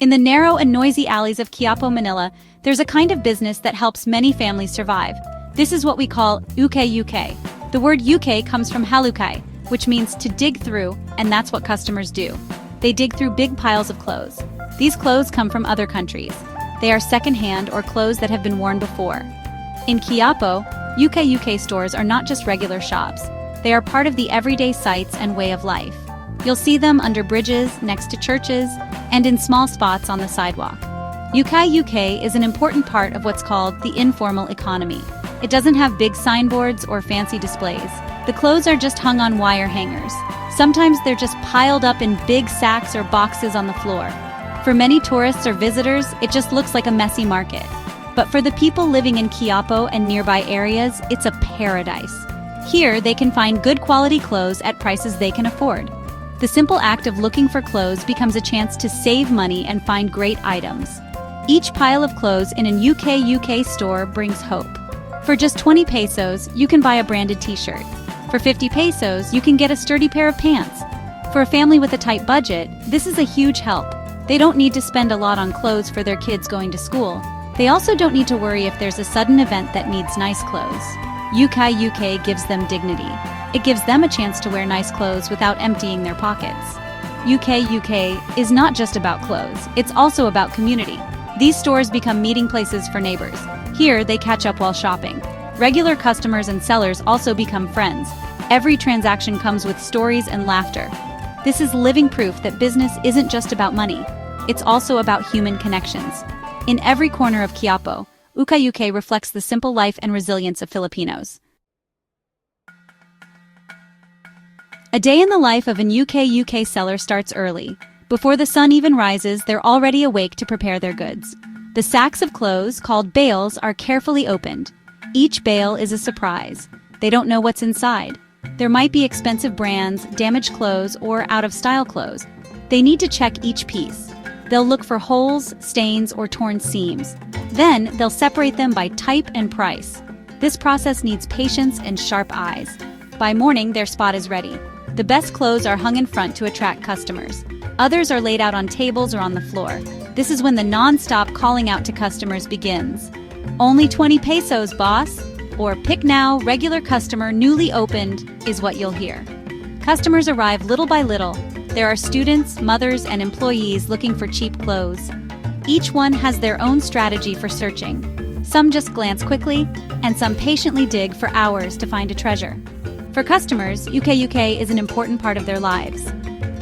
In the narrow and noisy alleys of Quiapo, Manila, there's a kind of business that helps many families survive. This is what we call Ukay Ukay. The word Ukay comes from halukay, which means to dig through, and that's what customers do. They dig through big piles of clothes. These clothes come from other countries. They are secondhand or clothes that have been worn before. In Quiapo, Ukay Ukay stores are not just regular shops. They are part of the everyday sights and way of life. You'll see them under bridges, next to churches, and in small spots on the sidewalk. Ukay Ukay is an important part of what's called the informal economy. It doesn't have big signboards or fancy displays. The clothes are just hung on wire hangers. Sometimes they're just piled up in big sacks or boxes on the floor. For many tourists or visitors, it just looks like a messy market. But for the people living in Quiapo and nearby areas, it's a paradise. Here, they can find good quality clothes at prices they can afford. The simple act of looking for clothes becomes a chance to save money and find great items. Each pile of clothes in an Ukay Ukay store brings hope. For just 20 pesos, you can buy a branded t-shirt. For 50 pesos, you can get a sturdy pair of pants. For a family with a tight budget, this is a huge help. They don't need to spend a lot on clothes for their kids going to school. They also don't need to worry if there's a sudden event that needs nice clothes. Ukay Ukay gives them dignity. It gives them a chance to wear nice clothes without emptying their pockets. Ukay Ukay is not just about clothes, it's also about community. These stores become meeting places for neighbors. Here, they catch up while shopping. Regular customers and sellers also become friends. Every transaction comes with stories and laughter. This is living proof that business isn't just about money. It's also about human connections. In every corner of Quiapo, Ukay Ukay reflects the simple life and resilience of Filipinos. A day in the life of an Ukay Ukay seller starts early. Before the sun even rises, they're already awake to prepare their goods. The sacks of clothes, called bales, are carefully opened. Each bale is a surprise. They don't know what's inside. There might be expensive brands, damaged clothes, or out-of-style clothes. They need to check each piece. They'll look for holes, stains, or torn seams. Then, they'll separate them by type and price. This process needs patience and sharp eyes. By morning, their spot is ready. The best clothes are hung in front to attract customers. Others are laid out on tables or on the floor. This is when the non-stop calling out to customers begins. Only 20 pesos, boss. Or pick now, regular customer, newly opened, is what you'll hear. Customers arrive little by little. There are students, mothers, and employees looking for cheap clothes. Each one has their own strategy for searching. Some just glance quickly, and some patiently dig for hours to find a treasure. For customers, Ukay Ukay is an important part of their lives.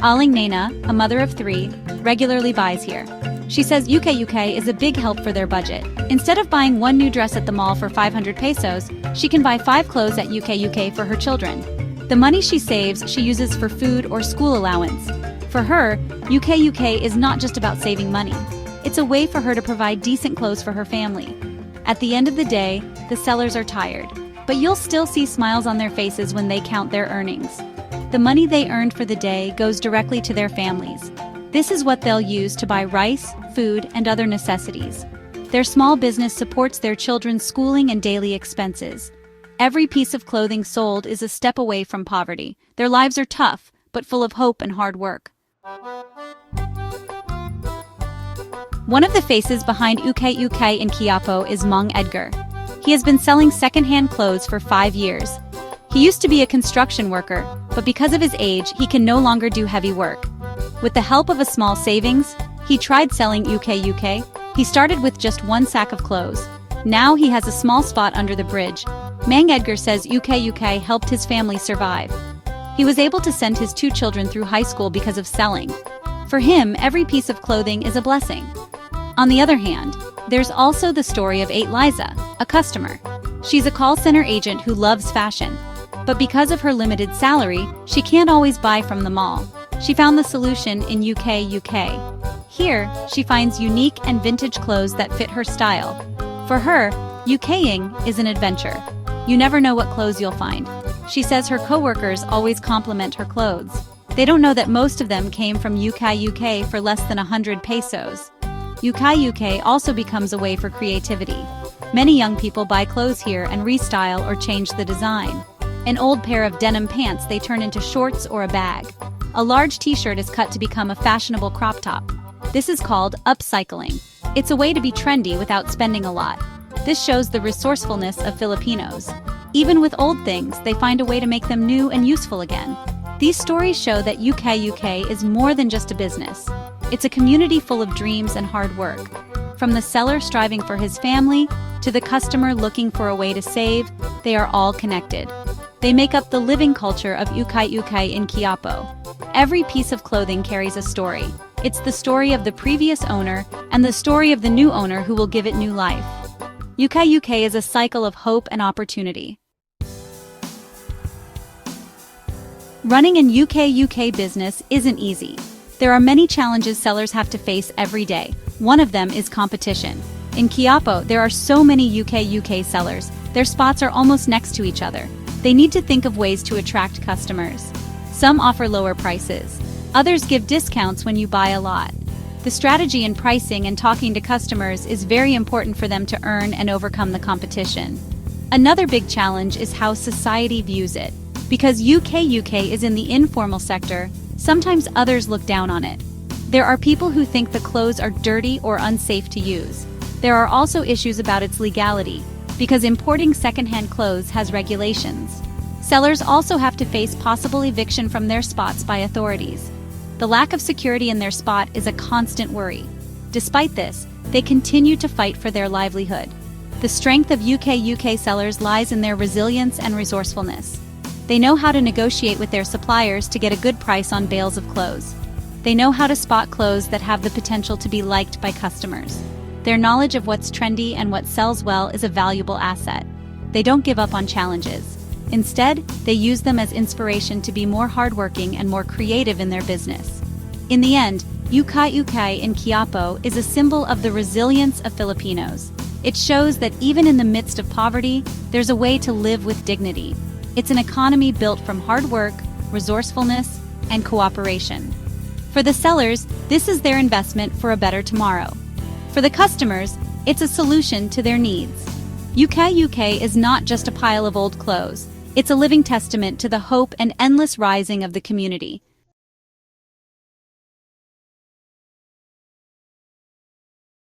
Aling Nena, a mother of 3, regularly buys here. She says Ukay Ukay is a big help for their budget. Instead of buying one new dress at the mall for 500 pesos, she can buy 5 clothes at Ukay Ukay for her children. The money she saves, she uses for food or school allowance. For her, Ukay Ukay is not just about saving money. It's a way for her to provide decent clothes for her family. At the end of the day, the sellers are tired, but you'll still see smiles on their faces when they count their earnings. The money they earned for the day goes directly to their families. This is what they'll use to buy rice, food, and other necessities. Their small business supports their children's schooling and daily expenses. Every piece of clothing sold is a step away from poverty. Their lives are tough, but full of hope and hard work. One of the faces behind Ukay Ukay in Quiapo is Mang Edgar. He has been selling secondhand clothes for 5 years. He used to be a construction worker, but because of his age, he can no longer do heavy work. With the help of a small savings, he tried selling Ukay Ukay. He started with just 1 sack of clothes. Now he has a small spot under the bridge. Mang Edgar says Ukay Ukay helped his family survive. He was able to send his 2 children through high school because of selling. For him, every piece of clothing is a blessing. On the other hand, there's also the story of 8 Liza, a customer. She's a call center agent who loves fashion. But because of her limited salary, she can't always buy from the mall. She found the solution in Ukay Ukay. Here, she finds unique and vintage clothes that fit her style. For her, Ukaying is an adventure. You never know what clothes you'll find. She says her coworkers always compliment her clothes. They don't know that most of them came from Ukay Ukay for less than 100 pesos. Ukay Ukay also becomes a way for creativity. Many young people buy clothes here and restyle or change the design. An old pair of denim pants they turn into shorts or a bag. A large t-shirt is cut to become a fashionable crop top. This is called upcycling. It's a way to be trendy without spending a lot. This shows the resourcefulness of Filipinos. Even with old things, they find a way to make them new and useful again. These stories show that Ukay Ukay is more than just a business. It's a community full of dreams and hard work. From the seller striving for his family to the customer looking for a way to save, they are all connected. They make up the living culture of Ukay Ukay in Quiapo. Every piece of clothing carries a story. It's the story of the previous owner and the story of the new owner who will give it new life. Ukay Ukay is a cycle of hope and opportunity. Running an Ukay Ukay business isn't easy. There are many challenges sellers have to face every day. One of them is competition. In Quiapo, there are so many Ukay Ukay sellers. Their spots are almost next to each other. They need to think of ways to attract customers. Some offer lower prices. Others give discounts when you buy a lot. The strategy in pricing and talking to customers is very important for them to earn and overcome the competition. Another big challenge is how society views it. Because Ukay Ukay is in the informal sector, sometimes others look down on it. There are people who think the clothes are dirty or unsafe to use. There are also issues about its legality, because importing secondhand clothes has regulations. Sellers also have to face possible eviction from their spots by authorities. The lack of security in their spot is a constant worry. Despite this, they continue to fight for their livelihood. The strength of Ukay Ukay sellers lies in their resilience and resourcefulness. They know how to negotiate with their suppliers to get a good price on bales of clothes. They know how to spot clothes that have the potential to be liked by customers. Their knowledge of what's trendy and what sells well is a valuable asset. They don't give up on challenges. Instead, they use them as inspiration to be more hardworking and more creative in their business. In the end, Ukay Ukay in Quiapo is a symbol of the resilience of Filipinos. It shows that even in the midst of poverty, there's a way to live with dignity. It's an economy built from hard work, resourcefulness, and cooperation. For the sellers, this is their investment for a better tomorrow. For the customers, it's a solution to their needs. Ukay Ukay is not just a pile of old clothes. It's a living testament to the hope and endless rising of the community.